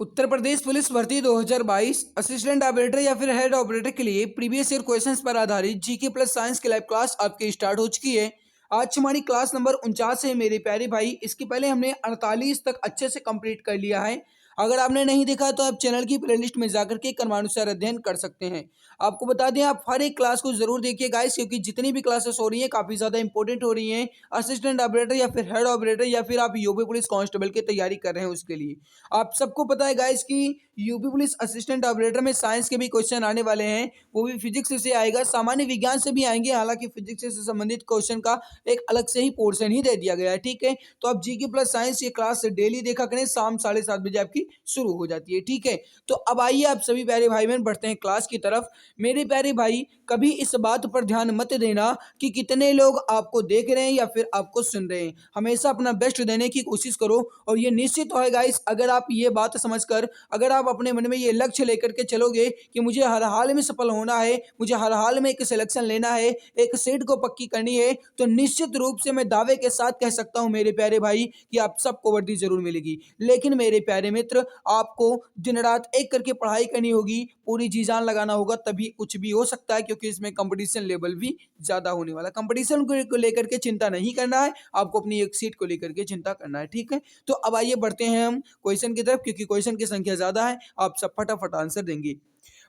Uttar Pradesh police भर्ती 2022 assistant operator या फिर हेड ऑपरेटर के लिए प्रीवियस ईयर क्वेश्चंस पर आधारित जीके प्लस साइंस की लाइव क्लास आपकी स्टार्ट हो चुकी है। आज हमारी क्लास नंबर 49 है मेरे प्यारे भाई। इसके पहले हमने 48 तक अच्छे से कंप्लीट कर लिया है। अगर आपने नहीं देखा तो आप चैनल की प्लेलिस्ट में जाकर के क्रमानुसार अध्ययन कर सकते हैं। आपको बता दें, आप हर एक क्लास को जरूर देखिए गाइस, क्योंकि जितनी भी क्लासेस हो रही हैं काफी ज्यादा इंपॉर्टेंट हो रही हैं। असिस्टेंट ऑपरेटर या फिर हेड ऑपरेटर या फिर आप यूपी पुलिस कांस्टेबल की तैयारी कर रहे हैं उसके लिए आप सबको पता है गाइस कि यूपी पुलिस असिस्टेंट ऑपरेटर में साइंस के भी क्वेश्चन आने वाले हैं। वो भी फिजिक्स से आएगा, सामान्य विज्ञान से भी आएंगे। हालांकि फिजिक्स से संबंधित क्वेश्चन का एक अलग से ही पोर्शन ही दे दिया गया है, ठीक है। तो आप जीके प्लस साइंस ये क्लास डेली देखा करें, शाम 7:30 बजे आपकी शुरू हो जाती है, ठीक है। तो अब आइए आप सभी प्यारे भाई बहन बढ़ते हैं क्लास की तरफ। मेरे प्यारे भाई, कभी इस बात पर ध्यान मत देना कि कितने लोग आपको देख रहे हैं या फिर आपको सुन रहे हैं। हमेशा अपना बेस्ट देने की कोशिश करो। और ये निश्चित है गाइस, अगर आप ये बात समझकर अगर आप अपने मन में ये लक्ष्य लेकर के चलोगे कि मुझे हर हाल में सफल होना है, मुझे हर हाल में एक सिलेक्शन लेना है, एक सीट को पक्की करनी है, तो निश्चित रूप से मैं दावे के साथ कह सकता हूं मेरे प्यारे भाई कि आप सबको वर्दी जरूर मिलेगी। लेकिन मेरे प्यारे मित्र, आपको दिन रात एक करके पढ़ाई करनी होगी, पूरी जी जान लगाना होगा, तभी कुछ भी हो सकता है। क्योंकि इसमें कंपटीशन लेवल भी ज्यादा होने वाला। कंपटीशन को लेकर के चिंता नहीं करना है, आपको अपनी एक सीट को लेकर के चिंता करना है, ठीक है। तो अब आइए बढ़ते हैं हम क्वेश्चन की तरफ, क्योंकि क्वेश्चन की संख्या ज्यादा है, आप सब फटाफट आंसर देंगे।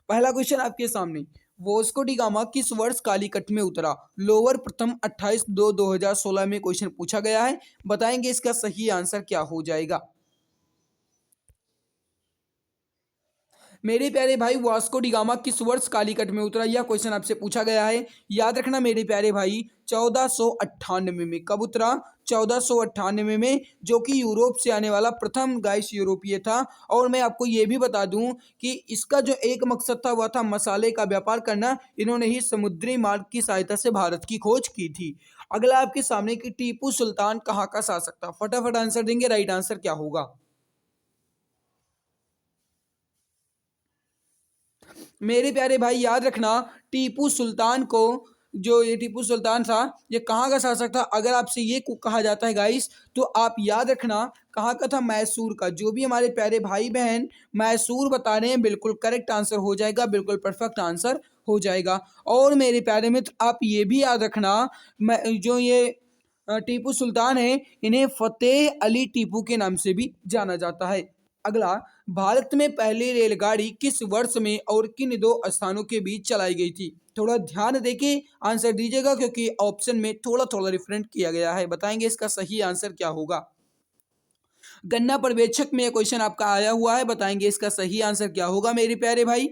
पहला क्वेश्चन आपके सामने, वॉस्को डी गामा किस वर्ष कालीकट में उतरा? लोअर प्रथम 28/2/2016 में क्वेश्चन पूछा गया है। बताएंगे इसका सही आंसर क्या हो जाएगा। मेरे प्यारे भाई, वास्को डी गामा किस वर्ष कालीकट में उतरा? यह क्वेश्चन आपसे पूछा गया है। याद रखना मेरे प्यारे भाई, 1498 में। कब उतरा? 1498 में, जो कि यूरोप से आने वाला प्रथम गाइस यूरोपीय था। और मैं आपको यह भी बता दूं कि इसका जो एक मकसद था वह था मसाले का व्यापार करना। इन्होंने ही समुद्री मार्ग की सहायता से भारत की खोज की थी। अगला आपके सामने कि टीपू सुल्तान कहाँ का शासक था? फटाफट आंसर देंगे, राइट आंसर क्या होगा? मेरे प्यारे भाई, याद रखना, टीपू सुल्तान को, जो ये टीपू सुल्तान था, ये कहाँ का शासक था? अगर आपसे ये कहा जाता है गाइस, तो आप याद रखना कहाँ का था? मैसूर का। जो भी हमारे प्यारे भाई बहन मैसूर बता रहे हैं, बिल्कुल करेक्ट आंसर हो जाएगा, बिल्कुल परफेक्ट आंसर हो जाएगा। और मेरे प्यारे मित्र, आप ये भी याद रखना, जो ये टीपू सुल्तान है, इन्हें फतेह अली टीपू के नाम से भी जाना जाता है। अगला, भारत में पहली रेलगाड़ी किस वर्ष में और किन दो स्थानों के बीच चलाई गई थी? थोड़ा ध्यान देके आंसर दीजिएगा, क्योंकि ऑप्शन में थोड़ा थोड़ा डिफरेंट किया गया है। बताएंगे इसका सही आंसर क्या होगा। गन्ना पर्यवेक्षक में यह क्वेश्चन आपका आया हुआ है। बताएंगे इसका सही आंसर क्या होगा मेरे प्यारे भाई।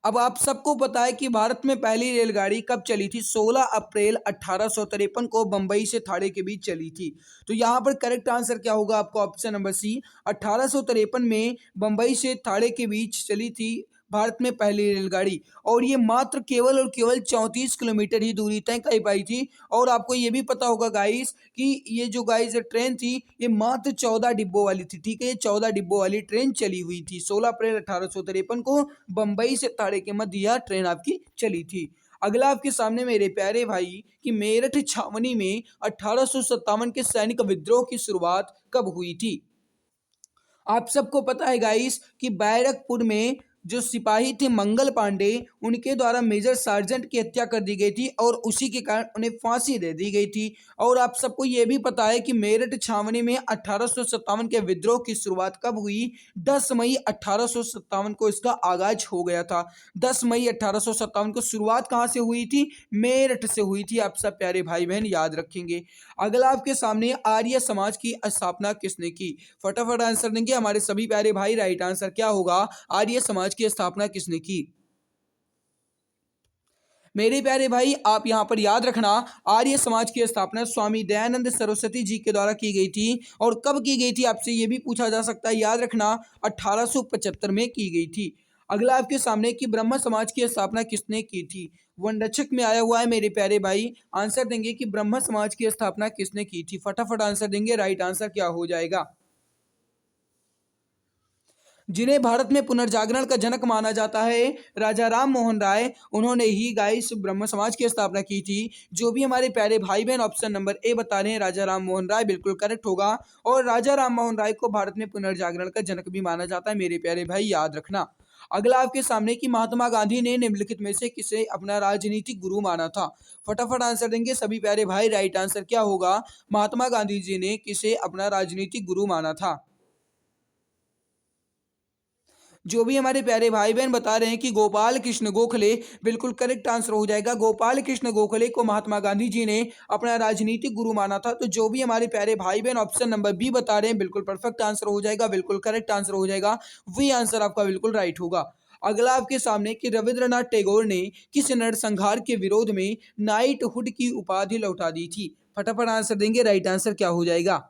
अब आप सबको पता है कि भारत में पहली रेलगाड़ी कब चली थी? 16 अप्रैल 1853 को बंबई से ठाणे के बीच चली थी। तो यहाँ पर करेक्ट आंसर क्या होगा आपका? ऑप्शन नंबर सी, 1853 में बंबई से ठाणे के बीच चली थी भारत में पहली रेलगाड़ी। और ये मात्र केवल और केवल 34 किलोमीटर ही दूरी तय कर पाई थी। और आपको ये भी पता होगा गाइस कि ये जो गाइस ट्रेन थी, ये मात्र 14 डिब्बों वाली थी, ठीक है। ये 14 डिब्बों वाली ट्रेन चली हुई थी। 16 अप्रैल 1853 को बंबई से ठाणे के मध्य यह ट्रेन आपकी चली थी। अगला आपके सामने मेरे प्यारे भाई कि मेरठ छावनी में 1857 के सैनिक विद्रोह की शुरुआत कब हुई थी? आप सबको पता है गाइस कि बैरकपुर में जो सिपाही थे मंगल पांडे, उनके द्वारा मेजर सार्जेंट की हत्या कर दी गई थी और उसी के कारण उन्हें फांसी दे दी गई थी। और आप सबको यह भी पता है कि मेरठ छावनी में 1857 के विद्रोह की शुरुआत कब हुई? 10 मई 1857 को इसका आगाज हो गया था। 10 मई 1857 को शुरुआत कहां से हुई थी? मेरठ से हुई थी। आप सब प्यारे भाई बहन याद रखेंगे। अगला आपके सामने, आर्य समाज की स्थापना किसने की? फटाफट आंसर देंगे हमारे सभी प्यारे भाई, राइट आंसर क्या होगा? आर्य समाज की स्थापना किसने की? मेरे प्यारे भाई, आप यहां पर याद रखना, आर्य समाज की स्थापना स्वामी दयानंद सरस्वती जी के द्वारा की गई थी। और कब की गई थी आपसे यह भी पूछा जा सकता है, याद रखना 1875 में की गई थी। अगला आपके सामने कि ब्रह्म समाज की स्थापना किसने की थी? वनरक्षक में आया हुआ है मेरे प्यारे भाई। आंसर देंगे कि ब्रह्म समाज की स्थापना किसने की थी। फटाफट आंसर देंगे, राइट आंसर क्या हो जाएगा। जिन्हें भारत में पुनर्जागरण का जनक माना जाता है, राजा राम मोहन राय, उन्होंने ही गाइस ब्रह्म समाज की स्थापना की थी। जो भी हमारे प्यारे भाई बहन ऑप्शन नंबर ए बता रहे हैं राजा राम मोहन राय, बिल्कुल करेक्ट होगा। और राजा राम मोहन राय को भारत में पुनर्जागरण का जनक भी माना जाता है मेरे प्यारे भाई, याद रखना। अगला आपके सामने कि महात्मा गांधी ने निम्नलिखित में से किसे अपना राजनीतिक गुरु माना था। फटाफट आंसर देंगे सभी प्यारे भाई, राइट आंसर क्या होगा? महात्मा गांधी जी ने किसे अपना राजनीतिक गुरु माना था? जो भी हमारे प्यारे भाई बहन बता रहे हैं कि गोपाल कृष्ण गोखले, बिल्कुल करेक्ट आंसर हो जाएगा। गोपाल कृष्ण गोखले को महात्मा गांधी जी ने अपना राजनीतिक गुरु माना था। तो जो भी हमारे प्यारे भाई बहन ऑप्शन नंबर बी बता रहे हैं, बिल्कुल परफेक्ट आंसर हो जाएगा, बिल्कुल करेक्ट आंसर हो जाएगा। वही आंसर आपका बिल्कुल राइट होगा। अगला आपके सामने कि रविंद्रनाथ टैगोर ने किस नरसंहार के विरोध में नाइटहुड की उपाधि लौटा दी थी? फटाफट आंसर देंगे, राइट आंसर क्या हो जाएगा?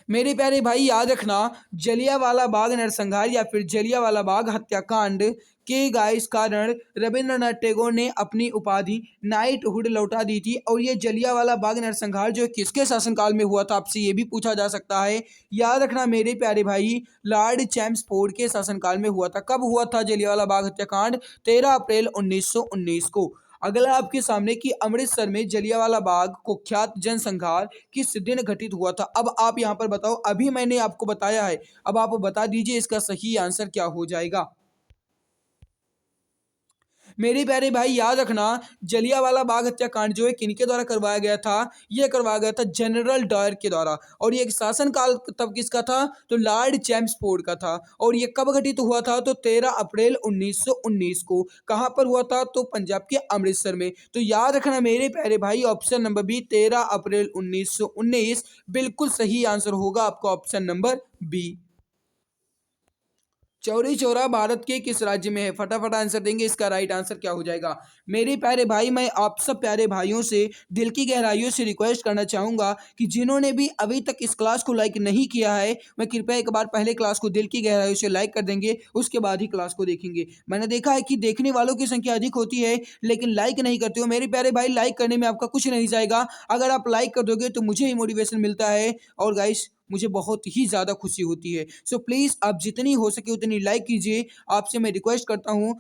मेरे प्यारे भाई याद रखना, जलियांवाला बाग नरसंहार या फिर जलियांवाला बाग हत्याकांड के गाइस कारण रविंद्रनाथ टैगोर ने अपनी उपाधि नाइटहुड लौटा दी थी। और ये जलियांवाला बाग नरसंहार जो किसके शासनकाल में हुआ था, आपसे ये भी पूछा जा सकता है। याद रखना मेरे प्यारे भाई, लॉर्ड चैम्सफोर्ड के शासनकाल में हुआ था। कब हुआ था जलियांवाला बाग हत्याकांड? 13 अप्रैल 1919 को। अगला आपके सामने कि अमृतसर में जलियांवाला बाग कुख्यात जनसंहार किस दिन घटित हुआ था? अब आप यहाँ पर बताओ, अभी मैंने आपको बताया है, अब आप बता दीजिए इसका सही आंसर क्या हो जाएगा। मेरे प्यारे भाई याद रखना, जलियांवाला बाग हत्याकांड जो है किनके द्वारा करवाया गया था? ये करवाया गया था जनरल डायर के द्वारा। और ये शासनकाल तब किसका था? तो लॉर्ड चैम्सफोर्ड का था। और ये कब घटित हुआ था? तो 13 अप्रैल 1919 को। कहाँ पर हुआ था? तो पंजाब के अमृतसर में। तो याद रखना मेरे प्यारे भाई, ऑप्शन नंबर बी 13 अप्रैल 1919 बिल्कुल सही आंसर होगा आपका, option number B. Chauri Chaura Bharat के किस राज्य में है? फटाफट आंसर देंगे, इसका राइट आंसर क्या हो जाएगा? मेरे प्यारे भाई, मैं आप सब प्यारे भाइयों से दिल की गहराइयों से रिक्वेस्ट करना चाहूंगा कि जिन्होंने भी अभी तक इस क्लास को लाइक नहीं किया है, मैं कृपया एक बार पहले क्लास को दिल की गहराइयों से लाइक कर देंगे, उसके बाद ही क्लास को देखेंगे। मैंने देखा है कि देखने वालों की संख्या अधिक होती है लेकिन लाइक नहीं करते हो। मेरे प्यारे भाई, लाइक करने में आपका कुछ नहीं जाएगा। अगर आप लाइक कर दोगे तो मुझे ही मोटिवेशन मिलता है और गाइस मुझे बहुत ही ज़्यादा खुशी होती है। सो प्लीज़ आप जितनी हो सके उतनी लाइक कीजिए। आपसे मैं रिक्वेस्ट करता हूँ,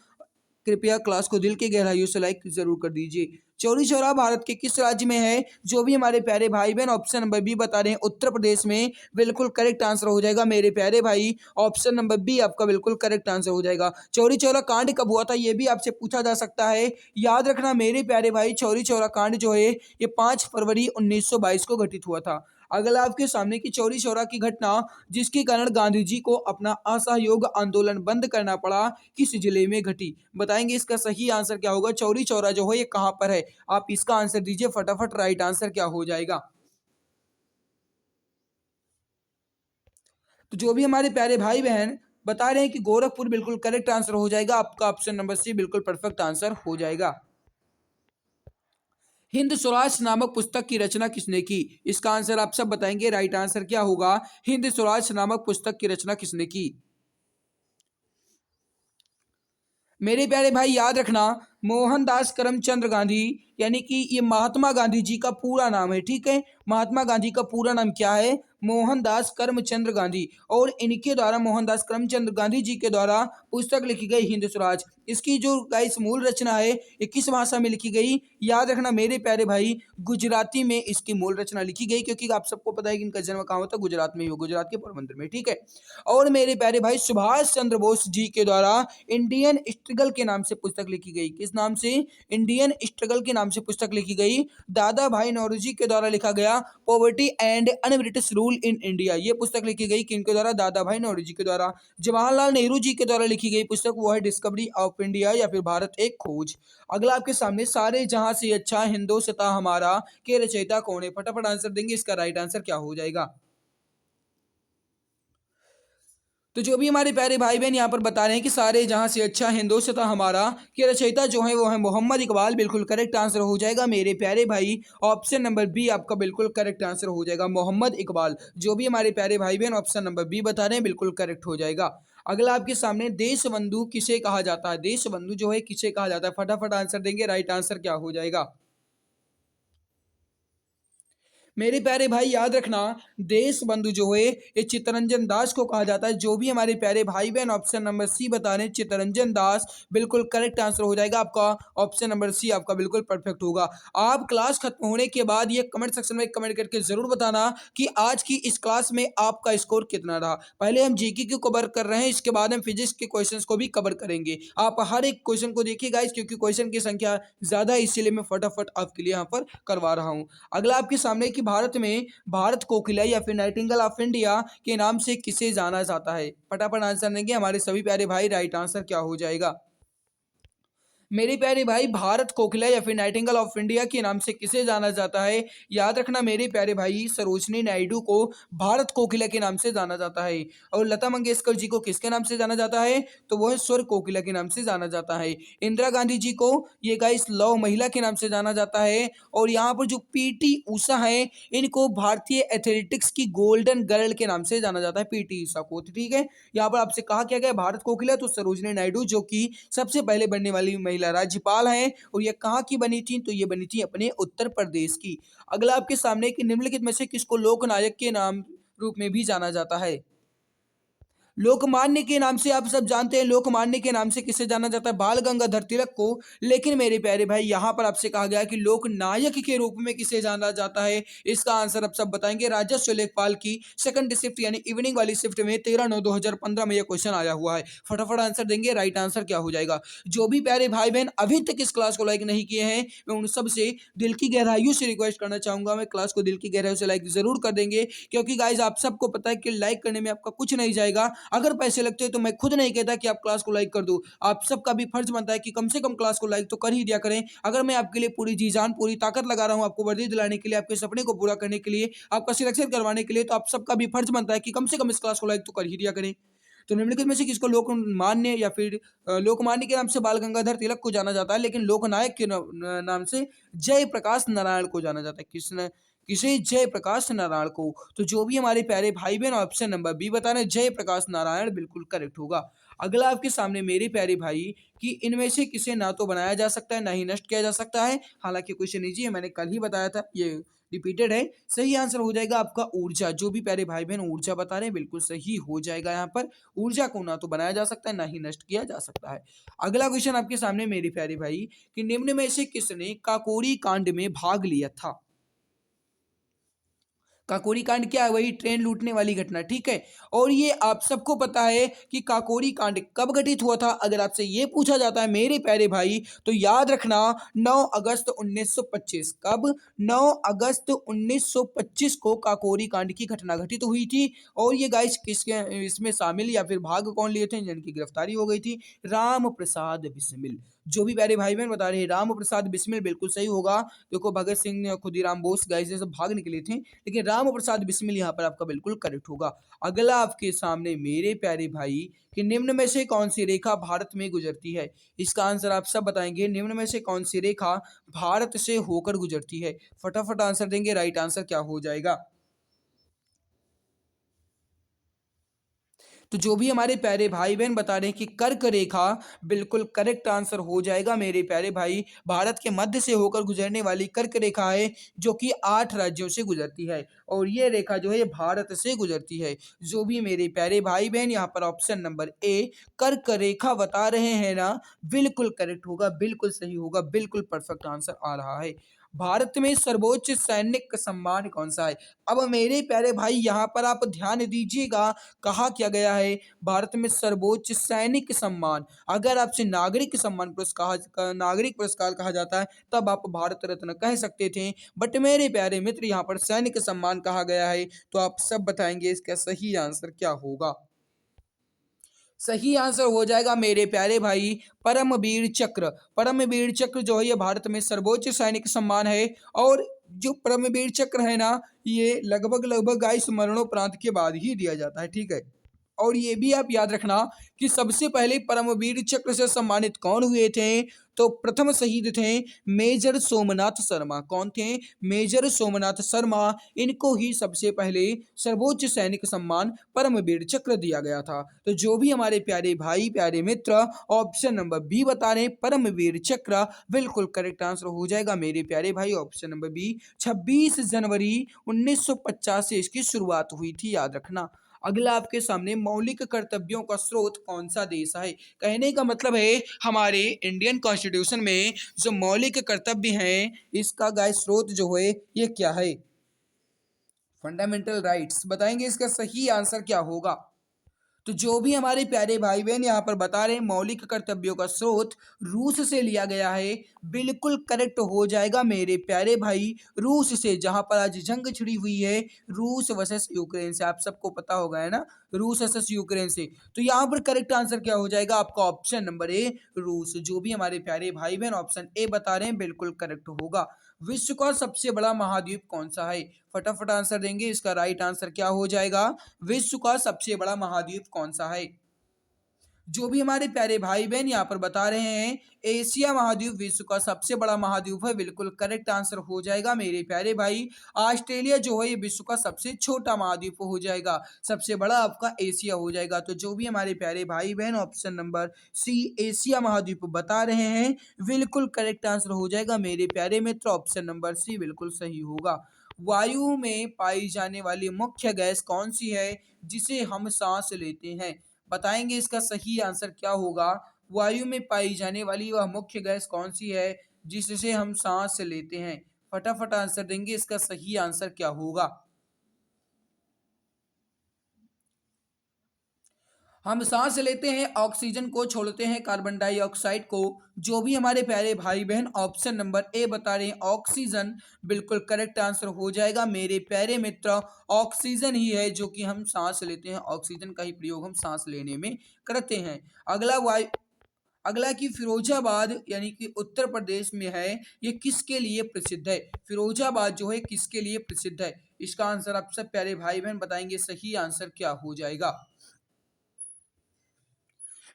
कृपया क्लास को दिल की गहराइयों से लाइक ज़रूर कर दीजिए। चौरी चौरा भारत के किस राज्य में है? जो भी हमारे प्यारे भाई बहन ऑप्शन नंबर बी बता रहे हैं उत्तर प्रदेश में, बिल्कुल करेक्ट आंसर हो जाएगा मेरे प्यारे भाई। ऑप्शन नंबर बी आपका बिल्कुल करेक्ट आंसर हो जाएगा। चौरी चौरा कांड कब हुआ था ये भी आपसे पूछा जा सकता है। याद रखना मेरे प्यारे भाई, चौरी चौरा कांड जो है ये 5 फरवरी 1922 को घटित हुआ था। अगला आपके सामने की चौरी चौरा की घटना जिसके कारण गांधी जी को अपना असहयोग आंदोलन बंद करना पड़ा, किस जिले में घटी? बताएंगे इसका सही आंसर क्या होगा? चौरी चौरा जो है ये कहाँ पर है? आप इसका आंसर दीजिए फटाफट, राइट आंसर क्या हो जाएगा? तो जो भी हमारे प्यारे भाई बहन बता रहे हैं कि गोरखपुर, बिल्कुल करेक्ट आंसर हो जाएगा आपका, ऑप्शन नंबर सी बिल्कुल परफेक्ट आंसर हो जाएगा। हिंद स्वराज नामक पुस्तक की रचना किसने की? इसका आंसर आप सब बताएंगे, राइट आंसर क्या होगा? हिंद स्वराज नामक पुस्तक की रचना किसने की? मेरे प्यारे भाई याद रखना, मोहनदास करमचंद गांधी, यानी कि ये महात्मा गांधी जी का पूरा नाम है, ठीक है। महात्मा गांधी का पूरा नाम क्या है? मोहनदास करमचंद गांधी। और इनके द्वारा, मोहनदास करमचंद गांधी जी के द्वारा पुस्तक लिखी गई हिंद स्वराज। इसकी जो गाइस मूल रचना है ये किस भाषा में लिखी गई? याद रखना मेरे प्यारे भाई, गुजराती में इसकी मूल रचना लिखी गई, क्योंकि आप सबको पता है कि इनका जन्म कहाँ होता है? गुजरात में ही हो, गुजरात के पोरबंदर में, ठीक है। और मेरे प्यारे भाई, सुभाष चंद्र बोस जी के द्वारा इंडियन स्ट्रगल के नाम से पुस्तक लिखी गई। किस नाम से? इंडियन स्ट्रगल के नाम से पुस्तक लिखी गई। दादा भाई नौरोजी के द्वारा लिखा गया poverty and un British rule in India, ये पुस्तक लिखी गई किनके द्वारा? दादा भाई नौरोजी के द्वारा। जवाहरलाल नेहरू जी के द्वारा लिखी गई पुस्तक वो है डिस्कवरी ऑफ इंडिया या फिर भारत एक खोज। अगला आपके सामने, सारे जहां से अच्छा हिंदोसता हमारा के रचयिता कौन है? फटाफट आंसर देंगे, इसका राइट आंसर क्या हो जाएगा? तो जो भी हमारे प्यारे भाई बहन यहाँ पर बता रहे हैं कि सारे जहां से अच्छा हिंदोसता हमारा के रचयिता जो है वो है मोहम्मद इकबाल, बिल्कुल करेक्ट आंसर हो जाएगा मेरे प्यारे भाई। ऑप्शन नंबर बी आपका बिल्कुल करेक्ट आंसर हो जाएगा, मोहम्मद इकबाल। जो भी हमारे प्यारे भाई बहन ऑप्शन नंबर बी बता रहे हैं बिल्कुल करेक्ट हो जाएगा। अगला आपके सामने, देश बंधु किसे कहा जाता है? देश बंधु जो है किसे कहा जाता है? फटाफट आंसर देंगे, राइट आंसर क्या हो जाएगा? मेरे प्यारे भाई याद रखना, देश बंधु जो है ये चित्तरंजन दास को कहा जाता है। जो भी हमारे प्यारे भाई बहन ऑप्शन नंबर सी बता रहे हैं चित्तरंजन दास, बिल्कुल करेक्ट आंसर हो जाएगा आपका। ऑप्शन नंबर सी आपका बिल्कुल परफेक्ट होगा। आप क्लास खत्म होने के बाद ये कमेंट सेक्शन में कमेंट करके जरूर बताना कि आज की इस क्लास में आपका स्कोर कितना रहा। पहले हम जीके को कवर कर रहे हैं, इसके बाद हम फिजिक्स के क्वेश्चंस को भी कवर करेंगे। आप हर एक क्वेश्चन को देखिए गाइस, क्योंकि क्वेश्चन की संख्या ज्यादा है, इसीलिए मैं फटाफट आपके लिए यहाँ पर करवा रहा हूँ। अगला आपके सामने कि भारत में भारत कोकिला या फिर नाइटिंगेल ऑफ इंडिया के नाम से किसे जाना जाता है। फटाफट आंसर देंगे हमारे सभी प्यारे भाई, राइट आंसर क्या हो जाएगा। मेरे प्यारे भाई, भारत कोकिला या फिर नाइटिंगेल ऑफ इंडिया के नाम से किसे जाना जाता है। याद रखना मेरे प्यारे भाई, सरोजनी नायडू को भारत कोकिला के नाम से जाना जाता है। और लता मंगेशकर जी को किसके नाम से जाना जाता है, तो वह स्वर कोकिला के नाम से जाना जाता है। इंदिरा गांधी जी को ये गाइस लौ महिला के नाम से जाना जाता है। और यहाँ पर जो पीटी उषा है, इनको भारतीय एथलेटिक्स की गोल्डन गर्ल के नाम से जाना जाता है, पीटी उषा को। ठीक है, यहाँ पर आपसे कहा क्या गया भारत कोकिला, तो सरोजनी नायडू जो कि सबसे पहले बनने वाली महिला राज्यपाल हैं। और ये कहाँ की बनी थी, तो ये बनी थी अपने उत्तर प्रदेश की। अगला आपके सामने कि निम्नलिखित में से किसको लोकनायक के नाम रूप में भी जाना जाता है। लोकमान्य के नाम से आप सब जानते हैं, लोकमान्य के नाम से किसे जाना जाता है, बाल गंगाधर तिलक को। लेकिन मेरे प्यारे भाई, यहाँ पर आपसे कहा गया कि लोकनायक के रूप में किसे जाना जाता है। इसका आंसर आप सब बताएंगे। राजस्व लेखपाल की सेकंड शिफ्ट यानी इवनिंग वाली शिफ्ट में 13/9/2015 में यह क्वेश्चन आया हुआ है। फटाफट आंसर देंगे, राइट आंसर क्या हो जाएगा। जो भी प्यारे भाई बहन अभी तक इस क्लास को लाइक नहीं किए हैं, मैं उन सबसे दिल की गहराइयों से रिक्वेस्ट करना चाहूंगा, मैं क्लास को दिल की गहराइयों से लाइक जरूर कर देंगे। क्योंकि गाइज आप सबको पता है कि लाइक करने में आपका कुछ नहीं जाएगा। अगर पैसे लगते हैं तो मैं खुद नहीं कहता कि आप क्लास को लाइक कर दो, आप सबका भी फर्ज बनता है कि कम से कम क्लास को लाइक तो कर ही दिया करें। अगर मैं आपके लिए पूरी जी जान पूरी ताकत लगा रहा हूं, आपको वर्दी दिलाने के लिए, आपके सपने को पूरा करने के लिए, आपका सिलेक्शन करवाने के लिए, तो आप सबका भी फर्ज बनता है कि कम से कम इस क्लास को लाइक तो कर ही दिया करें। तो निम्नलिखित में से किसको लोकमान्य या फिर लोकमान्य के नाम से बाल गंगाधर तिलक को जाना जाता है, लेकिन लोकनायक के नाम से जयप्रकाश नारायण को जाना जाता है। किसे, जयप्रकाश नारायण को। तो जो भी हमारे प्यारे भाई बहन ऑप्शन नंबर बी बता रहे हैं जयप्रकाश नारायण, बिल्कुल करेक्ट होगा। अगला आपके सामने मेरे प्यारे भाई कि इनमें से किसे ना तो बनाया जा सकता है ना ही नष्ट किया जा सकता है। हालांकि क्वेश्चन इजी है, मैंने कल ही बताया था, ये रिपीटेड है। सही आंसर हो जाएगा आपका ऊर्जा। जो भी प्यारे भाई बहन ऊर्जा बता रहे हैं, बिल्कुल सही हो जाएगा। यहाँ पर ऊर्जा को ना तो बनाया जा सकता है ना ही नष्ट किया जा सकता है। अगला क्वेश्चन आपके सामने मेरे प्यारे भाई कि निम्न में से किसने काकोरी कांड में भाग लिया था। काकोरी कांड क्या है, वही ट्रेन लूटने वाली घटना। ठीक है, और ये आप सबको पता है कि काकोरी कांड कब घटित हुआ था। अगर आपसे ये पूछा जाता है मेरे प्यारे भाई, तो याद रखना 9 अगस्त 1925। कब, 9 अगस्त 1925 को काकोरी कांड की घटना घटित हुई थी। और ये गाइस किसके इसमें शामिल या फिर भाग कौन लिए थे, जिनकी गिरफ्तारी हो गई थी, राम प्रसाद बिस्मिल। जो भी प्यारे भाई बहन बता रहे हैं राम प्रसाद बिस्मिल, बिल्कुल सही होगा। देखो भगत सिंह, खुदीराम बोस, गाइस ये सब भाग निकले थे, लेकिन राम प्रसाद बिस्मिल यहाँ पर आपका बिल्कुल करेक्ट होगा। अगला आपके सामने मेरे प्यारे भाई कि निम्न में से कौन सी रेखा भारत में गुजरती है। इसका आंसर आप सब बताएंगे। निम्न में से कौन सी रेखा भारत से होकर गुजरती है। फटाफट आंसर देंगे, राइट आंसर क्या हो जाएगा। तो जो भी हमारे प्यारे भाई बहन बता रहे हैं कि कर्क रेखा, बिल्कुल करेक्ट आंसर हो जाएगा मेरे प्यारे भाई। भारत के मध्य से होकर गुजरने वाली कर्क रेखा है, जो कि 8 राज्यों से गुजरती है। और ये रेखा जो है ये भारत से गुजरती है। जो भी मेरे प्यारे भाई बहन यहाँ पर ऑप्शन नंबर ए कर्क रेखा बता रहे हैं ना, बिल्कुल करेक्ट होगा, बिल्कुल सही होगा, बिल्कुल परफेक्ट आंसर आ रहा है। भारत में सर्वोच्च सैनिक सम्मान कौन सा है। अब मेरे प्यारे भाई यहाँ पर आप ध्यान दीजिएगा, कहा क्या गया है भारत में सर्वोच्च सैनिक सम्मान। अगर आपसे नागरिक पुरस्कार कहा जाता है, तब आप भारत रत्न कह सकते थे। बट मेरे प्यारे मित्र यहाँ पर सैनिक सम्मान कहा गया है, तो आप सब बताएंगे इसका सही आंसर क्या होगा। सही आंसर हो जाएगा मेरे प्यारे भाई परमवीर चक्र। परमवीर चक्र जो है ये भारत में सर्वोच्च सैनिक सम्मान है। और जो परमवीर चक्र है ना, ये लगभग लगभग गाइस मरणोपरांत के बाद ही दिया जाता है। ठीक है, और ये भी आप याद रखना कि सबसे पहले परमवीर चक्र से सम्मानित कौन हुए थे, तो प्रथम शहीद थे मेजर सोमनाथ शर्मा। कौन थे? मेजर सोमनाथ शर्मा। इनको ही सबसे पहले सर्वोच्च सैनिक सम्मान परमवीर चक्र दिया गया था। तो जो भी हमारे प्यारे भाई प्यारे मित्र ऑप्शन नंबर बी बता रहे हैं परमवीर चक्र, बिल्कुल करेक्ट आंसर हो जाएगा मेरे प्यारे भाई ऑप्शन नंबर बी। 26 जनवरी 1950 से इसकी शुरुआत हुई थी, याद रखना। अगला आपके सामने मौलिक कर्तव्यों का स्रोत कौन सा देश है? कहने का मतलब है हमारे इंडियन कॉन्स्टिट्यूशन में जो मौलिक कर्तव्य हैं इसका गाय स्रोत जो है ये क्या है? Fundamental rights. बताएंगे इसका सही आंसर क्या होगा? तो जो भी हमारे प्यारे भाई बहन यहाँ पर बता रहे हैं मौलिक कर्तव्यों का स्रोत रूस से लिया गया है, बिल्कुल करेक्ट हो जाएगा मेरे प्यारे भाई। रूस से, जहां पर आज जंग छिड़ी हुई है रूस वर्सेस यूक्रेन से, आप सबको पता होगा है ना, रूस वर्सेस यूक्रेन से। तो यहाँ पर करेक्ट आंसर क्या हो जाएगा आपका? ऑप्शन नंबर ए रूस। जो भी हमारे प्यारे भाई बहन ऑप्शन ए बता रहे हैं बिल्कुल करेक्ट होगा। विश्व का सबसे बड़ा महाद्वीप कौन सा है? फटाफट आंसर देंगे, इसका राइट आंसर क्या हो जाएगा? विश्व का सबसे बड़ा महाद्वीप कौन सा है? जो भी हमारे प्यारे भाई बहन यहाँ पर बता रहे हैं एशिया महाद्वीप विश्व का सबसे बड़ा महाद्वीप है, बिल्कुल करेक्ट आंसर हो जाएगा मेरे प्यारे भाई। ऑस्ट्रेलिया जो है ये विश्व का सबसे छोटा महाद्वीप हो जाएगा, सबसे बड़ा आपका एशिया हो जाएगा। तो जो भी हमारे प्यारे भाई बहन ऑप्शन नंबर सी एशिया महाद्वीप बता रहे हैं बिल्कुल करेक्ट आंसर हो जाएगा मेरे प्यारे मित्र, ऑप्शन नंबर सी बिल्कुल सही होगा। वायु में पाई जाने वाली मुख्य गैस कौन सी है जिसे हम सांस लेते हैं? बताएंगे इसका सही आंसर क्या होगा? वायु में पाई जाने वाली वह मुख्य गैस कौन सी है जिससे हम सांस लेते हैं? फटाफट आंसर देंगे, इसका सही आंसर क्या होगा? हम सांस लेते हैं ऑक्सीजन को, छोड़ते हैं कार्बन डाइऑक्साइड को। जो भी हमारे प्यारे भाई बहन ऑप्शन नंबर ए बता रहे हैं ऑक्सीजन, बिल्कुल करेक्ट आंसर हो जाएगा मेरे प्यारे मित्र। ऑक्सीजन ही है जो कि हम सांस लेते हैं, ऑक्सीजन का ही प्रयोग हम सांस लेने में करते हैं। अगला वायु अगला कि फिरोजाबाद यानी कि उत्तर प्रदेश में है, ये किसके लिए प्रसिद्ध है? फिरोजाबाद जो है किसके लिए प्रसिद्ध है? इसका आंसर आप सब प्यारे भाई बहन बताएंगे, सही आंसर क्या हो जाएगा?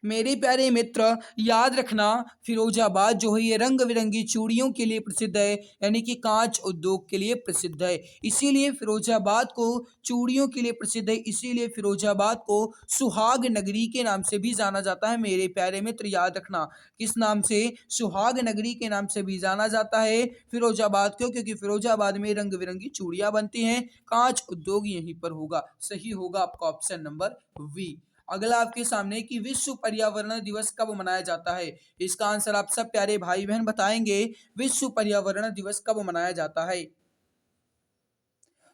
मेरे प्यारे मित्र याद रखना फिरोजाबाद जो है ये रंग बिरंगी चूड़ियों के लिए प्रसिद्ध है, यानी कि कांच उद्योग के लिए प्रसिद्ध है। इसीलिए फिरोजाबाद को चूड़ियों के लिए प्रसिद्ध है, इसीलिए फिरोजाबाद को सुहाग नगरी के नाम से भी जाना जाता है। मेरे प्यारे मित्र याद रखना, किस नाम से? सुहाग नगरी के नाम से भी जाना जाता है फिरोजाबाद को, क्योंकि फिरोजाबाद में रंग बिरंगी चूड़ियां बनती हैं, कांच उद्योग यहीं पर होगा। सही होगा आपका ऑप्शन नंबर वी। अगला आपके सामने कि विश्व पर्यावरण दिवस कब मनाया जाता है? इसका आंसर आप सब प्यारे भाई बहन बताएंगे, विश्व पर्यावरण दिवस कब मनाया जाता है?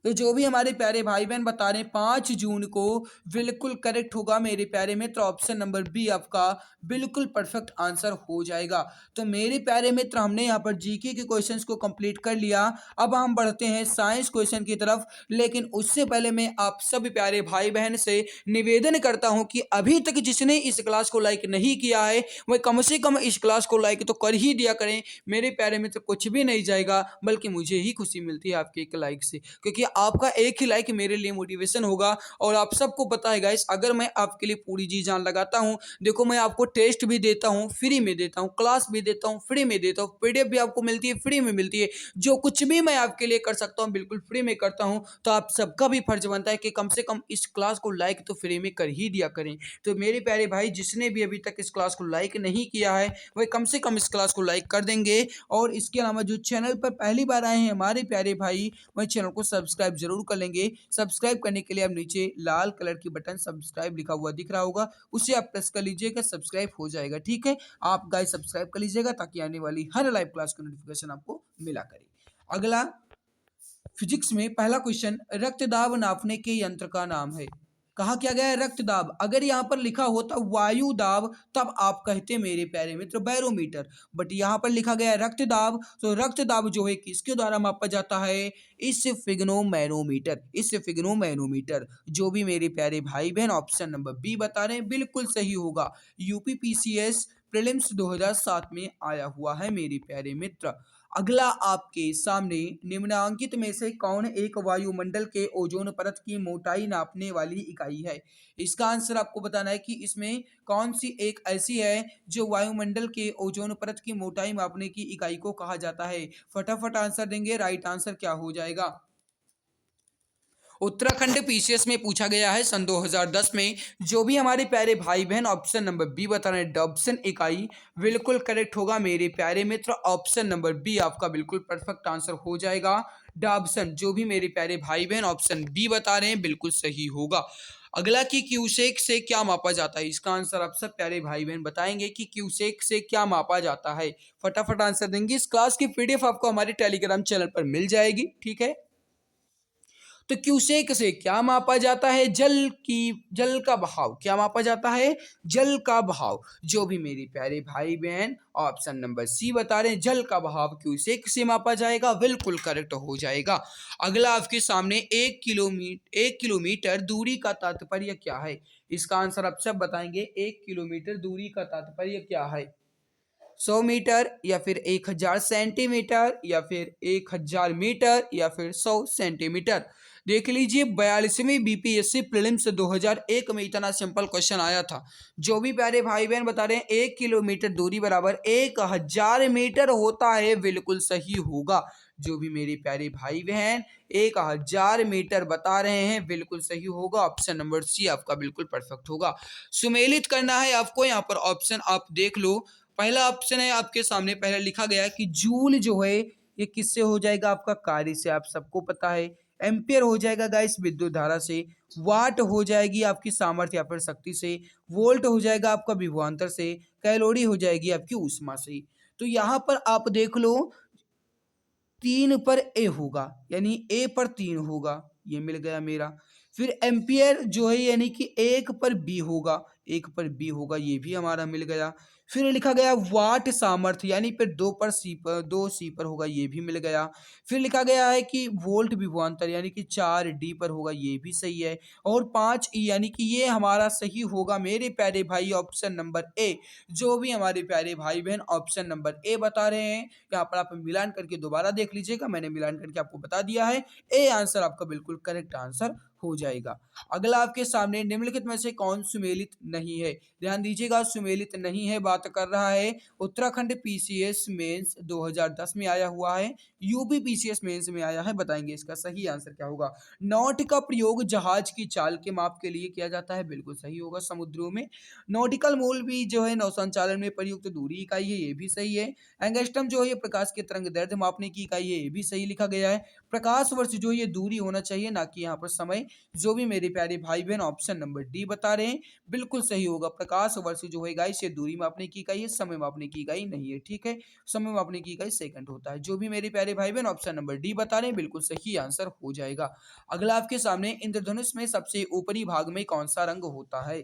तो जो भी हमारे प्यारे भाई बहन बता रहे हैं 5 जून को, बिल्कुल करेक्ट होगा मेरे प्यारे मित्र, ऑप्शन नंबर बी आपका बिल्कुल परफेक्ट आंसर हो जाएगा। तो मेरे प्यारे मित्र हमने यहाँ पर जीके के क्वेश्चंस को कंप्लीट कर लिया। अब हम बढ़ते हैं साइंस क्वेश्चन की तरफ, लेकिन उससे पहले मैं आप सब प्यारे भाई बहन से निवेदन करता हूं कि अभी तक जिसने इस क्लास को लाइक नहीं किया है वह कम से कम इस क्लास को लाइक तो कर ही दिया करें मेरे प्यारे मित्र। कुछ भी नहीं जाएगा, बल्कि मुझे ही खुशी मिलती है आपके एक लाइक से, क्योंकि आपका एक ही लाइक मेरे लिए मोटिवेशन होगा। और आप सबको पता है गाइस, अगर मैं आपके लिए पूरी जी जान लगाता हूं, देखो मैं आपको टेस्ट भी देता हूं फ्री में देता हूं, क्लास भी देता हूं फ्री में देता हूं, पीडीएफ भी आपको मिलती है फ्री में मिलती है, जो कुछ भी मैं आपके लिए कर सकता हूं बिल्कुल फ्री में करता हूं। तो आप सबका भी फर्ज बनता है कि कम से कम इस क्लास को लाइक तो फ्री में कर ही दिया करें। तो मेरे प्यारे भाई जिसने भी अभी तक इस क्लास को लाइक नहीं किया है वह कम से कम इस क्लास को लाइक कर देंगे। और इसके अलावा जो चैनल पर पहली बार आए हैं हमारे प्यारे भाई, वह चैनल को सब्सक्राइब जरूर कर लेंगे। सब्सक्राइब करने के लिए आप नीचे लाल कलर की बटन सब्सक्राइब लिखा हुआ दिख रहा होगा, उसे आप प्रेस कर लीजिएगा, सब्सक्राइब हो जाएगा। ठीक है, आप गाइस सब्सक्राइब कर लीजिएगा ताकि आने वाली हर लाइव क्लास की नोटिफिकेशन आपको मिला करे। अगला फिजिक्स में पहला क्वेश्चन, रक्त दाब नापने के यंत्र का नाम है। कहा क्या गया है? रक्त दाब। अगर यहाँ पर लिखा होता वायु दाब तब आप कहते मेरे प्यारे मित्र बैरोमीटर, बट यहाँ पर लिखा गया है रक्त दाब, तो रक्त दाब जो है किसके द्वारा मापा जाता है? इस फिग्नोमैनोमीटर, इस फिग्नोमैनोमीटर। जो भी मेरे प्यारे भाई बहन ऑप्शन नंबर बी बता रहे हैं बिल्कुल सही होगा। यूपीपीसीएस प्रीलिम्स 2007 में आया हुआ है मेरे प्यारे मित्र। अगला आपके सामने निम्नांकित में से कौन एक वायुमंडल के ओजोन परत की मोटाई नापने वाली इकाई है। इसका आंसर आपको बताना है कि इसमें कौन सी एक ऐसी है जो वायुमंडल के ओजोन परत की मोटाई मापने की इकाई को कहा जाता है। फटाफट आंसर देंगे, राइट आंसर क्या हो जाएगा। उत्तराखंड पीसीएस में पूछा गया है सन 2010 में। जो भी हमारे प्यारे भाई बहन ऑप्शन नंबर बी बता रहे हैं डॉब्सन इकाई, बिल्कुल करेक्ट होगा मेरे प्यारे मित्र। ऑप्शन नंबर बी आपका बिल्कुल परफेक्ट आंसर हो जाएगा। डॉब्सन, जो भी मेरे प्यारे भाई बहन ऑप्शन बी बता रहे हैं बिल्कुल सही होगा। अगला कि क्यूसेक से क्या मापा जाता है। इसका आंसर आप सब प्यारे भाई बहन बताएंगे कि क्यूसेक से क्या मापा जाता है। फटाफट आंसर देंगे। इस क्लास की पीडीएफ आपको हमारे टेलीग्राम चैनल पर मिल जाएगी, ठीक है। तो क्यूसेक से क्या मापा जाता है। जल का बहाव। क्या मापा जाता है। जल का बहाव। जो भी मेरे प्यारे भाई बहन ऑप्शन नंबर सी बता रहे हैं जल का बहाव क्यूसेक से मापा जाएगा, बिल्कुल करेक्ट हो जाएगा। अगला आपके सामने 1 किलोमीटर दूरी का तात्पर्य क्या है। इसका आंसर आप सब बताएंगे। 1 किलोमीटर दूरी का तात्पर्य क्या है। 100 मीटर या फिर 1000 सेंटीमीटर या फिर 1000 मीटर या फिर 100 सेंटीमीटर। देख लीजिए 42वीं बीपीएससी प्रीलिम्स 2001 में इतना सिंपल क्वेश्चन आया था। जो भी प्यारे भाई बहन बता रहे हैं 1 किलोमीटर दूरी बराबर 1000 मीटर होता है, बिल्कुल सही होगा। जो भी मेरे प्यारे भाई बहन 1000 मीटर बता रहे हैं बिल्कुल सही होगा। ऑप्शन नंबर सी आपका बिल्कुल परफेक्ट होगा। सुमेलित करना है आपको, यहाँ पर ऑप्शन आप देख लो। पहला ऑप्शन है आपके सामने, पहले लिखा गया है कि जूल जो है ये किससे हो जाएगा आपका कार्य से, आप सबको पता है। एम्पियर हो जाएगा गाइस विद्युत धारा से। वाट हो जाएगी आपकी सामर्थ्य या फिर शक्ति से। वोल्ट हो जाएगा आपका विभवांतर से। कैलोरी हो जाएगी आपकी ऊष्मा से। तो यहाँ पर आप देख लो 3 पर ए होगा, यानी ए पर 3 होगा, ये मिल गया मेरा। फिर एम्पियर जो है यानी कि 1 पर बी होगा, 1 पर बी होगा, ये भी हमारा मिल गया। फिर लिखा गया वाट सामर्थ्य, यानी फिर 2 सी पर होगा, ये भी मिल गया। फिर लिखा गया है कि वोल्ट विभवांतर, यानी कि 4 डी पर होगा, ये भी सही है। और 5 ई, यानी कि ये हमारा सही होगा मेरे प्यारे भाई ऑप्शन नंबर ए। जो भी हमारे प्यारे भाई बहन ऑप्शन नंबर ए बता रहे हैं, यहाँ पर आप मिलान करके दोबारा देख लीजिएगा, मैंने मिलान करके आपको बता दिया है। ए आंसर आपका बिल्कुल करेक्ट आंसर हो जाएगा। अगला आपके सामने निम्नलिखित में से कौन सुमेलित नहीं है। ध्यान दीजिएगा, सुमेलित नहीं है बात कर रहा है उत्तराखंड पीसीएस मेंस 2010 में आया हुआ है, यूपी पीसीएस मेंस में आया है। बताएंगे इसका सही आंसर क्या होगा। नॉट का प्रयोग जहाज की चाल के माप के लिए किया जाता है, बिल्कुल सही होगा। समुद्रों में नॉटिकल मूल भी जो है नौ संचालन में प्रयुक्त दूरी इकाई है, ये भी सही है। एंगस्ट्रम जो है ये प्रकाश के तरंग दैर्ध्य मापने की इकाई है, ये भी सही लिखा गया है। प्रकाश वर्ष जो ये दूरी होना चाहिए, ना कि यहाँ पर समय। जो भी मेरे प्यारे भाई बहन ऑप्शन नंबर डी बता रहे हैं बिल्कुल सही होगा। प्रकाश वर्ष जो है गाइस ये दूरी मापने की इकाई है, समय मापने की इकाई नहीं है, ठीक है। समय मापने की इकाई सेकंड होता है। जो भी मेरे प्यारे भाई बहन ऑप्शन नंबर डी बता रहे हैं बिल्कुल सही आंसर हो जाएगा। अगला आपके सामने इंद्रधनुष में सबसे ऊपरी भाग में कौन सा रंग होता है।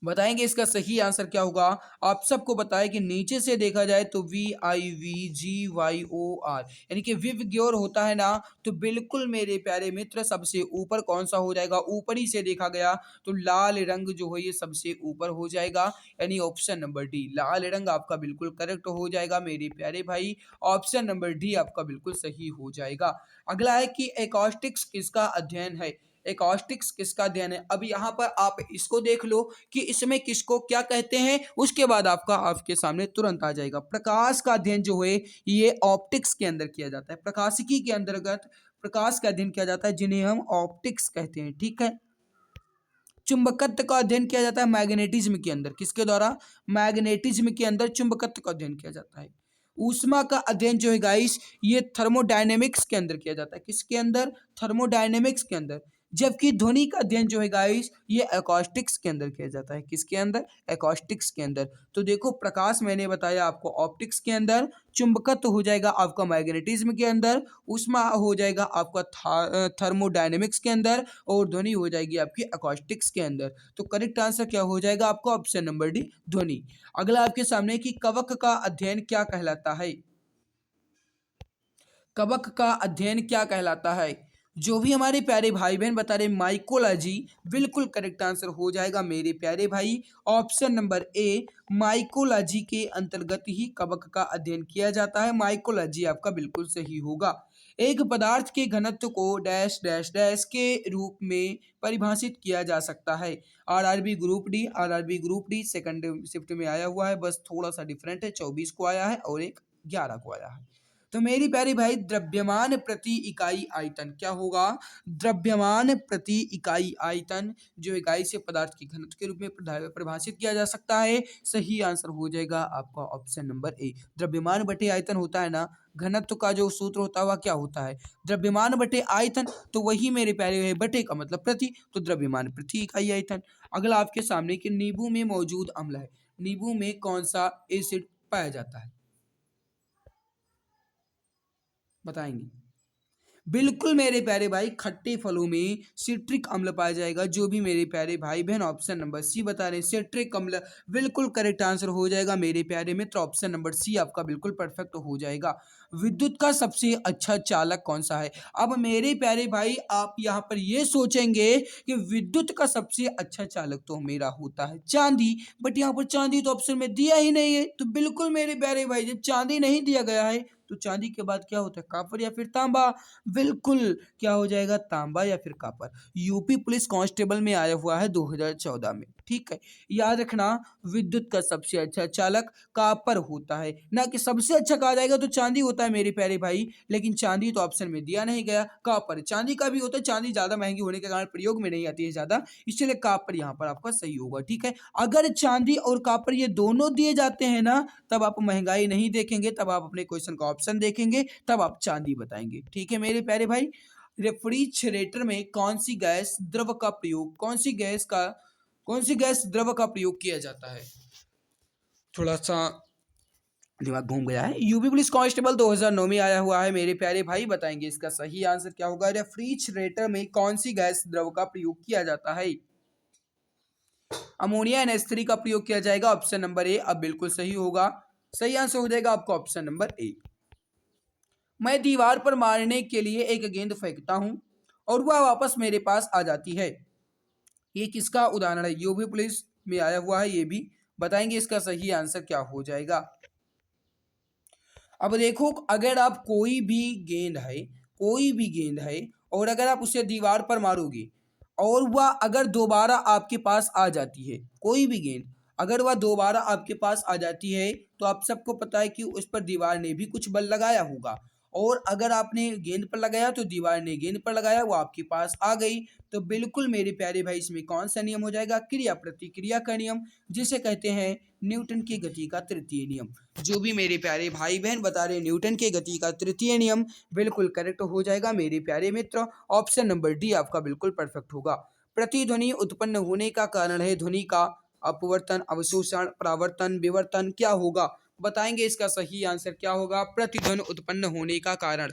बताएंगे इसका सही आंसर क्या होगा। आप सबको बताएं कि नीचे से देखा जाए तो VIVGYOR यानी कि विवग्योर होता है ना, तो बिल्कुल मेरे प्यारे मित्र सबसे ऊपर कौन सा हो जाएगा। ऊपरी से देखा गया तो लाल रंग जो है ये सबसे ऊपर हो जाएगा, यानी ऑप्शन नंबर डी लाल रंग आपका बिल्कुल करेक्ट हो जाएगा मेरे प्यारे भाई। ऑप्शन नंबर डी आपका बिल्कुल सही हो जाएगा। अगला है कि एकॉस्टिक्स किसका अध्ययन है। एकॉस्टिक्स किसका अध्ययन है। अब यहाँ पर आप इसको देख लो कि इसमें किसको क्या कहते हैं, उसके बाद आपका आपके सामने तुरंत आ जाएगा। प्रकाश का अध्ययन जो है ये ऑप्टिक्स के अंदर किया जाता है, प्रकाशिकी के अंतर्गत प्रकाश का अध्ययन किया जाता है, जिन्हें हम ऑप्टिक्स कहते हैं, ठीक है। चुंबकत्व का अध्ययन किया जाता है मैग्नेटिज्म के अंदर, किसके द्वारा, मैग्नेटिज्म के अंदर चुंबकत्व का अध्ययन किया जाता है। ऊष्मा का अध्ययन जो है गाइस ये थर्मोडायनेमिक्स के अंदर किया जाता है, किसके अंदर, थर्मोडायनेमिक्स के अंदर। जबकि ध्वनि का अध्ययन जो है गाइस ये एकॉस्टिक्स के अंदर किया जाता है, किसके अंदर, एकॉस्टिक्स के अंदर। तो देखो प्रकाश मैंने बताया आपको ऑप्टिक्स के अंदर, चुंबकत्व हो जाएगा आपका मैग्नेटिज्म के अंदर, ऊष्मा हो जाएगा आपका थर्मोडायनेमिक्स के अंदर, और ध्वनि हो जाएगी आपकी एकॉस्टिक्स के अंदर। तो करेक्ट आंसर क्या हो जाएगा आपका ऑप्शन नंबर डी ध्वनि। अगला आपके सामने कि कवक का अध्ययन क्या कहलाता है। कवक का अध्ययन क्या कहलाता है। जो भी हमारे प्यारे भाई बहन बता रहे माइकोलॉजी, बिल्कुल करेक्ट आंसर हो जाएगा मेरे प्यारे भाई ऑप्शन नंबर ए। माइकोलॉजी के अंतर्गत ही कवक का अध्ययन किया जाता है। माइकोलॉजी आपका बिल्कुल सही होगा। एक पदार्थ के घनत्व को डैश डैश डैश के रूप में परिभाषित किया जा सकता है। RRB group D, RRB group D second shift में आया हुआ है, बस थोड़ा सा डिफरेंट है, 24 को आया है और एक 11 को आया है। तो मेरी प्यारी भाई द्रव्यमान प्रति इकाई आयतन क्या होगा? द्रव्यमान प्रति इकाई आयतन जो इकाई से पदार्थ की घनत्व के रूप में परिभाषित किया जा सकता है। सही आंसर हो जाएगा आपका ऑप्शन नंबर ए। द्रव्यमान बटे आयतन होता है ना, घनत्व का जो सूत्र होता है वह क्या होता है? द्रव्यमान बटे आयतन। तो वही मेरे प्यारे भाई बटे का मतलब प्रति, तो द्रव्यमान प्रति इकाई आयतन। अगला आपके सामने कि नींबू में मौजूद अम्ल है, नींबू में कौन सा एसिड पाया जाता है? बताएंगे? बिल्कुल मेरे प्यारे भाई खट्टे फलों में सिट्रिक अम्ल पाया जाएगा। जो भी मेरे प्यारे भाई बहन ऑप्शन नंबर सी बता रहे हैं सिट्रिक अम्ल, बिल्कुल करेक्ट आंसर हो जाएगा मेरे प्यारे मित्र। ऑप्शन नंबर सी आपका बिल्कुल परफेक्ट हो जाएगा। विद्युत का सबसे अच्छा चालक कौन सा है? अब मेरे प्यारे भाई आप यहाँ पर ये सोचेंगे कि विद्युत का सबसे अच्छा चालक तो मेरा होता है चांदी, बट यहाँ पर चांदी तो ऑप्शन में दिया ही नहीं है। तो बिल्कुल मेरे प्यारे भाई जब चांदी नहीं दिया गया है तो चांदी के बाद क्या होता है? कॉपर या फिर तांबा। बिल्कुल क्या हो जाएगा? तांबा या फिर कॉपर। यूपी पुलिस कांस्टेबल में आया हुआ है 2014 में, ठीक है। याद रखना विद्युत का सबसे अच्छा चालक कॉपर होता है, ना कि सबसे अच्छा कहा जाएगा तो चांदी होता है मेरे प्यारे भाई, लेकिन चांदी तो ऑप्शन में दिया नहीं गया। कॉपर, चांदी का भी होता है, चांदी ज्यादा महंगी होने के कारण प्रयोग में नहीं आती है ज्यादा, इसलिए कॉपर यहाँ पर आपका सही होगा, ठीक है। अगर चांदी और कॉपर ये दोनों दिए जाते हैं ना, तब आप महंगाई नहीं देखेंगे, तब आप अपने क्वेश्चन का ऑप्शन देखेंगे, तब आप चांदी बताएंगे, ठीक है मेरे प्यारे भाई। रेफ्रिजरेटर में कौन सी गैस द्रव का प्रयोग, कौन सी गैस द्रव का प्रयोग किया जाता है? थोड़ा सा दिमाग घूम गया है। यूपी पुलिस कांस्टेबल 2009 में आया हुआ है मेरे प्यारे भाई, बताएंगे इसका सही आंसर क्या होगा? रेफ्रिजरेटर में कौन सी गैस द्रव का प्रयोग किया जाता है? अमोनिया NH3 का प्रयोग किया जाएगा। ऑप्शन नंबर ए अब बिल्कुल सही होगा। सही आंसर हो जाएगा आपका ऑप्शन नंबर ए। मैं दीवार पर मारने के लिए एक गेंद फेंकता हूं और वह वापस मेरे पास आ जाती है, ये किसका उदाहरण है? यूपी पुलिस में आया हुआ है ये भी, बताएंगे इसका सही आंसर क्या हो जाएगा। अब देखो, अगर आप कोई भी गेंद है और अगर आप उसे दीवार पर मारोगे और वह अगर दोबारा आपके पास आ जाती है, कोई भी गेंद अगर वह दोबारा आपके पास आ जाती है, तो आप सबको पता है कि उस पर दीवार ने भी कुछ बल लगाया होगा, और अगर आपने गेंद पर लगाया तो दीवार ने गेंद पर लगाया, वो आपके पास आ गई। तो बिल्कुल मेरे प्यारे भाई इसमें कौन सा नियम हो जाएगा? क्रिया प्रतिक्रिया का नियम, जिसे कहते हैं न्यूटन की गति का तृतीय नियम। जो भी मेरे प्यारे भाई बहन बता रहे न्यूटन के गति का तृतीय नियम, बिल्कुल करेक्ट हो जाएगा मेरे प्यारे मित्र। ऑप्शन नंबर डी आपका बिल्कुल परफेक्ट होगा। प्रतिध्वनि उत्पन्न होने का कारण है ध्वनि का अपवर्तन, अवशोषण, परावर्तन, विवर्तन, क्या होगा? बताएंगे इसका सही आंसर क्या होगा? प्रतिध्वनि उत्पन्न होने का कारण।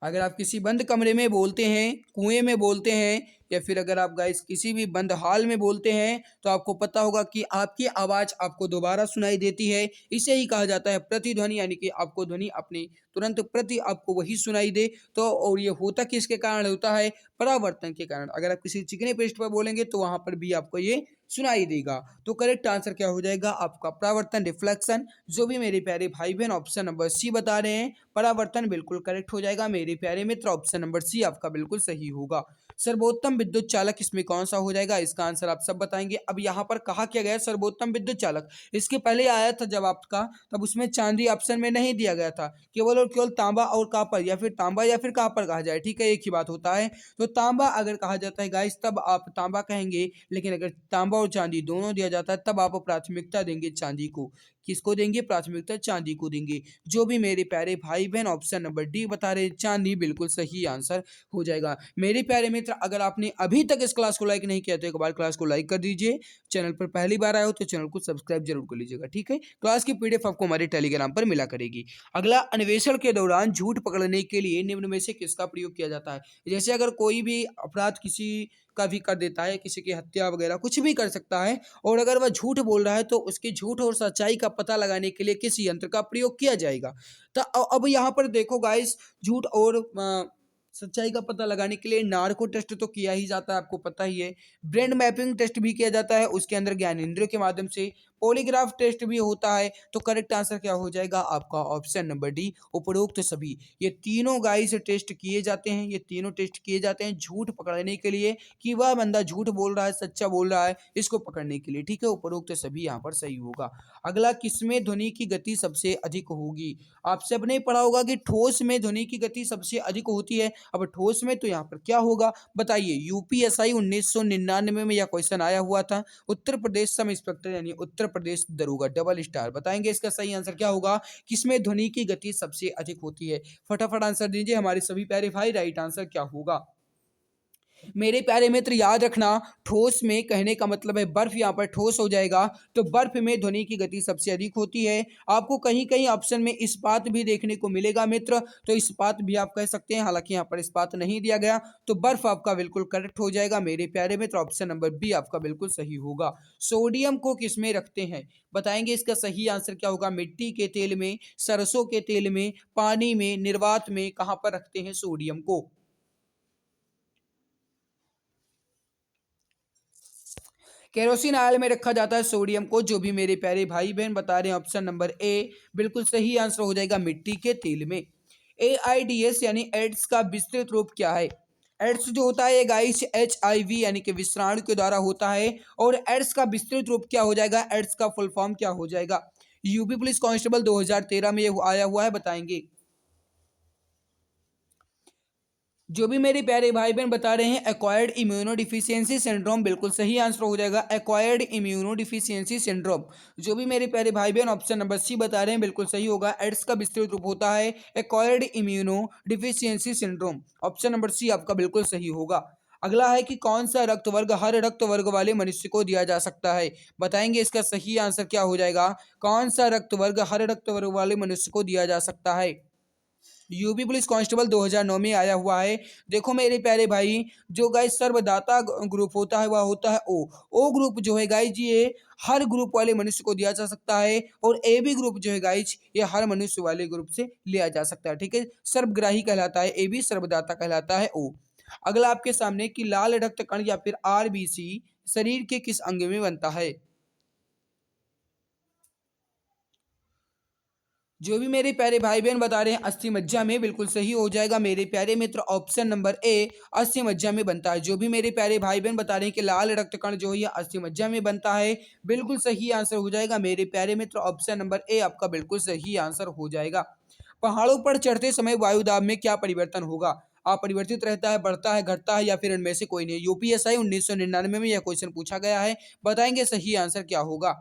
अगर आप किसी बंद कमरे में बोलते हैं, कुएं में बोलते हैं, या फिर अगर आप गाइस किसी भी बंद हॉल में बोलते हैं, तो आपको पता होगा कि आपकी आवाज आपको दोबारा सुनाई देती है। इसे ही कहा जाता है प्रतिध्वनि, यानी कि आपको ध्वनि अपनी तुरंत प्रति आपको वही सुनाई दे। तो और ये होता किसके कारण होता है? परावर्तन के कारण। अगर आप किसी चिकने पेस्ट पर बोलेंगे तो वहां पर भी आपको ये सुनाई देगा। तो करेक्ट आंसर क्या हो जाएगा आपका? परावर्तन, रिफ्लेक्शन। जो भी मेरे प्यारे भाई बहन ऑप्शन नंबर सी बता रहे हैं, परावर्तन बिल्कुल करेक्ट हो जाएगा मेरे प्यारे मित्र। ऑप्शन नंबर सी आपका बिल्कुल सही होगा। सर्वोत्तम विद्युत चालक इसमें कौन सा हो जाएगा? इसका आंसर आप सब बताएंगे। अब यहाँ पर कहा क्या गया है सर्वोत्तम विद्युत चालक? इसके पहले आया था जब आपका, तब उसमें चांदी ऑप्शन में नहीं दिया गया था, केवल और केवल तांबा और कॉपर, या फिर तांबा या फिर कॉपर कहा जाए, ठीक है, एक ही बात होता है। तो तांबा अगर कहा जाता है गाइस तब आप तांबा कहेंगे, लेकिन अगर तांबा और चांदी दोनों दिया जाता है तब आप प्राथमिकता देंगे चांदी को। किसको देंगे? प्राथमिकता चांदी को देंगे। जो भी मेरे प्यारे भाई बहन ऑप्शन नंबर डी बता रहे चांदी, बिल्कुल सही आंसर हो जाएगा। मेरे प्यारे मित्र अगर आपने अभी तक इस क्लास को लाइक नहीं किया तो एक बार क्लास को लाइक कर दीजिए। चैनल पर पहली बार आए हो तो चैनल को सब्सक्राइब जरूर कर लीजिएगा, ठीक है। क्लास की PDF आपको हमारे टेलीग्राम पर मिला करेगी। अगला, अन्वेषण के दौरान झूठ पकड़ने के लिए निम्न में से किसका प्रयोग किया जाता है? जैसे अगर कोई भी अपराध किसी का भी कर देता है, किसी की हत्या वगैरह कुछ भी कर सकता है, और अगर वह झूठ बोल रहा है तो उसके झूठ और सच्चाई का पता लगाने के लिए किस यंत्र का प्रयोग किया जाएगा? तो अब यहाँ पर देखो गाइस, झूठ और सच्चाई का पता लगाने के लिए नार्को टेस्ट तो किया ही जाता है, आपको पता ही है। ब्रेन मैपिंग टेस्ट भी किया जाता है, उसके अंदर ज्ञानेंद्रियों के माध्यम से। पॉलीग्राफ टेस्ट भी होता है। तो करेक्ट आंसर क्या हो जाएगा आपका? ऑप्शन नंबर डी, उपरोक्त सभी। ये तीनों गाइस टेस्ट किए जाते हैं, ये तीनों टेस्ट किए जाते हैं झूठ पकड़ने के लिए, कि वह बंदा झूठ बोल रहा है सच्चा बोल रहा है, इसको पकड़ने के लिए। ठीक है, उपरोक्त सभी यहाँ पर सही होगा। अगला, किसमें ध्वनि की गति सबसे अधिक होगी? आप सबने पढ़ा होगा कि ठोस में ध्वनि की गति सबसे अधिक होती है। अब ठोस में तो यहाँ पर क्या होगा बताइए? यूपीएसआई 1999 में यह क्वेश्चन आया हुआ था। उत्तर प्रदेश सब इंस्पेक्टर यानी उत्तर प्रदेश दरोगा, डबल स्टार। बताएंगे इसका सही आंसर क्या होगा? किसमें ध्वनि की गति सबसे अधिक होती है? फटाफट आंसर दीजिए हमारे सभी प्यारे भाई, राइट आंसर क्या होगा? मेरे प्यारे मित्र याद रखना, ठोस में कहने का मतलब है बर्फ, यहाँ पर ठोस हो जाएगा। तो बर्फ में ध्वनि की गति सबसे अधिक होती है। आपको कहीं कहीं ऑप्शन में इस्पात भी देखने को मिलेगा मित्र, तो इस्पात भी आप कह सकते हैं, हालांकि यहाँ पर इस्पात नहीं दिया गया। तो बर्फ आपका बिल्कुल करेक्ट हो जाएगा मेरे प्यारे मित्र, ऑप्शन नंबर बी आपका बिल्कुल सही होगा। सोडियम को किसमें रखते हैं? बताएंगे इसका सही आंसर क्या होगा? मिट्टी के तेल में, सरसों के तेल में, पानी में, निर्वात में, कहां पर रखते हैं सोडियम को? केरोसिन ऑयल में रखा जाता है सोडियम को, जो भी मेरे प्यारे भाई बहन बता रहे हैं। ऑप्शन नंबर ए बिल्कुल सही आंसर हो जाएगा, मिट्टी के तेल में। एआईडीएस यानी एड्स का विस्तृत रूप क्या है? एड्स जो होता है ये गाइस एचआईवी यानी कि विषाणु के द्वारा होता है। और एड्स का विस्तृत रूप क्या हो जाएगा? एड्स का फुल फॉर्म क्या हो जाएगा? यूपी पुलिस कांस्टेबल 2013 में ये आया हुआ है, बताएंगे। जो भी मेरे प्यारे भाई बहन बता रहे हैं एक्वायर्ड इम्यूनो डिफिशियंसी सिंड्रोम, बिल्कुल सही आंसर हो जाएगा, एक्वायर्ड इम्यूनो डिफिशियंसी सिंड्रोम। जो भी मेरे प्यारे भाई बहन ऑप्शन नंबर सी बता रहे हैं बिल्कुल सही होगा। एड्स का विस्तृत रूप होता है acquired immuno deficiency syndrome, option number C आपका बिल्कुल सही होगा। अगला है कि कौन सा रक्त वर्ग हर रक्त वर्ग वाले मनुष्य को दिया जा सकता है? बताएंगे इसका सही आंसर क्या हो जाएगा? कौन सा रक्त वर्ग हर रक्त वर्ग वाले मनुष्य को दिया जा सकता है? यूपी पुलिस कांस्टेबल 2009 में आया हुआ है। देखो मेरे प्यारे भाई, जो गाइस सर्वदाता ग्रुप होता है वह होता है ओ ग्रुप जो है गाइस ये हर ग्रुप वाले मनुष्य को दिया जा सकता है। और ए बी ग्रुप जो है गाइस ये हर मनुष्य वाले ग्रुप से लिया जा सकता है। ठीक है, सर्वग्राही कहलाता है ए बी, सर्वदाता कहलाता है ओ। अगला आपके सामने कि लाल रक्त कण या फिर आरबीसी शरीर के किस अंग में बनता है? जो भी मेरे प्यारे भाई बहन बता रहे हैं अस्थि मज्जा में, बिल्कुल सही हो जाएगा मेरे प्यारे मित्र, ऑप्शन नंबर ए अस्थि मज्जा में बनता है। जो भी मेरे प्यारे भाई बहन बता रहे हैं कि लाल रक्त कण जो है ये अस्थि मज्जा में बनता है, बिल्कुल सही आंसर हो जाएगा मेरे प्यारे मित्र, ऑप्शन नंबर ए आपका बिल्कुल सही आंसर हो जाएगा। पहाड़ों पर चढ़ते समय वायुदाब में क्या परिवर्तन होगा? अपरिवर्तित रहता है, बढ़ता है, घटता है, या फिर इनमें से कोई नहीं? यूपीएसआई 1999 में यह क्वेश्चन पूछा गया है, बताएंगे सही आंसर क्या होगा?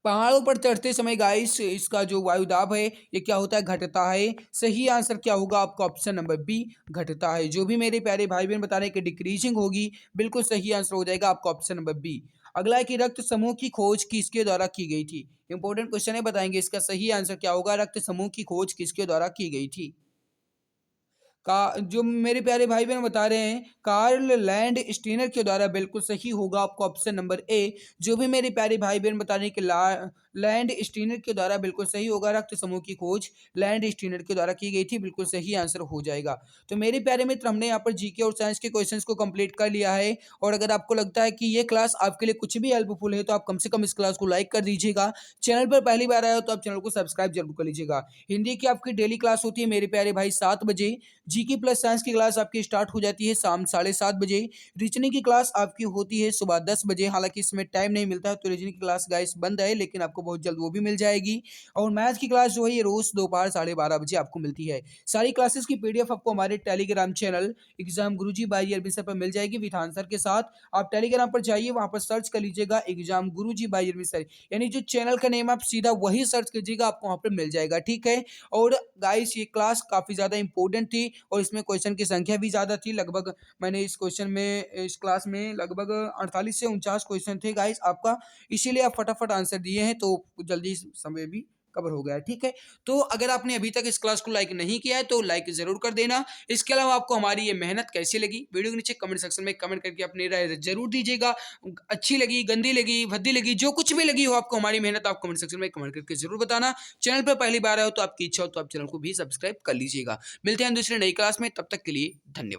पहाड़ों पर चढ़ते समय गाइस इसका जो वायुदाब है ये क्या होता है? घटता है। सही आंसर क्या होगा आपका? ऑप्शन नंबर बी घटता है। जो भी मेरे प्यारे भाई बहन बता रहे हैं कि डिक्रीजिंग होगी, बिल्कुल सही आंसर हो जाएगा आपका ऑप्शन नंबर बी। अगला है कि रक्त समूह की खोज किसके द्वारा की गई थी? इंपॉर्टेंट क्वेश्चन है, बताएंगे इसका सही आंसर क्या होगा? रक्त समूह की खोज किसके द्वारा की गई थी? का जो मेरे प्यारे भाई बहन बता रहे हैं कार्ल लैंड स्टीनर के द्वारा, बिल्कुल सही होगा आपको ऑप्शन नंबर ए। जो भी मेरे प्यारे भाई बहन बता रहे हैं कि लैंड स्टीनर के द्वारा, बिल्कुल सही होगा, रक्त समूह की खोज लैंड स्टीनर के द्वारा की गई थी, बिल्कुल सही आंसर हो जाएगा। तो मेरे प्यारे मित्र हमने यहाँ पर जीके और साइंस के क्वेश्चंस को कंप्लीट कर लिया है। और अगर आपको लगता है कि ये क्लास आपके लिए कुछ भी हेल्पफुल है तो आप कम से कम इस क्लास को लाइक कर दीजिएगा। चैनल पर पहली बार आए हो तो आप चैनल को सब्सक्राइब जरूर कर लीजिएगा। हिंदी की आपकी डेली क्लास होती है मेरे प्यारे भाई 7 बजे। जीके प्लस साइंस की क्लास आपकी स्टार्ट हो जाती है शाम 7:30 बजे। रीजनिंग की क्लास आपकी होती है सुबह 10 बजे। हालांकि इसमें टाइम नहीं मिलता है तो रीजनिंग की क्लास गाइस बंद है, लेकिन आपको बहुत जल्द वो भी मिल जाएगी। और मैथ की क्लास जो है ये रोज दोपहर 12:30 बजे आपको मिलती है। सारी क्लासेस की पीडीएफ आपको हमारे Telegram channel exam Guruji by अरबी सर पर मिल जाएगी विथ आंसर के साथ। आप टेलीग्राम पर जाइए, वहां पर सर्च कर लीजिएगा एग्जाम गुरुजी बाई अरबी सर, यानी जो चैनल का नेम आप सीधा वही सर्च कीजिएगा, आपको वहां पर मिल जाएगा। ठीक है, और गाइस ये क्लास काफी ज्यादा इंपॉर्टेंट थी और इसमें क्वेश्चन की संख्या भी ज्यादा थी। लगभग मैंने इस क्लास में लगभग 48 से 49 क्वेश्चन थे गाइस आपका, इसीलिए आप फटाफट आंसर दिए हैं तो जल्दी समय भी कवर हो गया है। ठीक है, तो अगर आपने अभी तक इस क्लास को लाइक नहीं किया है तो लाइक जरूर कर देना। इसके अलावा आपको हमारी ये मेहनत कैसी लगी, वीडियो के नीचे कमेंट सेक्शन में कमेंट करके अपनी राय जरूर दीजिएगा। अच्छी लगी, गंदी लगी, भद्दी लगी, जो कुछ भी लगी हो आपको हमारी मेहनत, आप कमेंट सेक्शन में कमेंट करके जरूर बताना। चैनल पर पहली बार आए हो तो आपकी इच्छा हो तो आप चैनल को भी सब्सक्राइब कर लीजिएगा। मिलते हैं दूसरे नई क्लास में, तब तक के लिए धन्यवाद।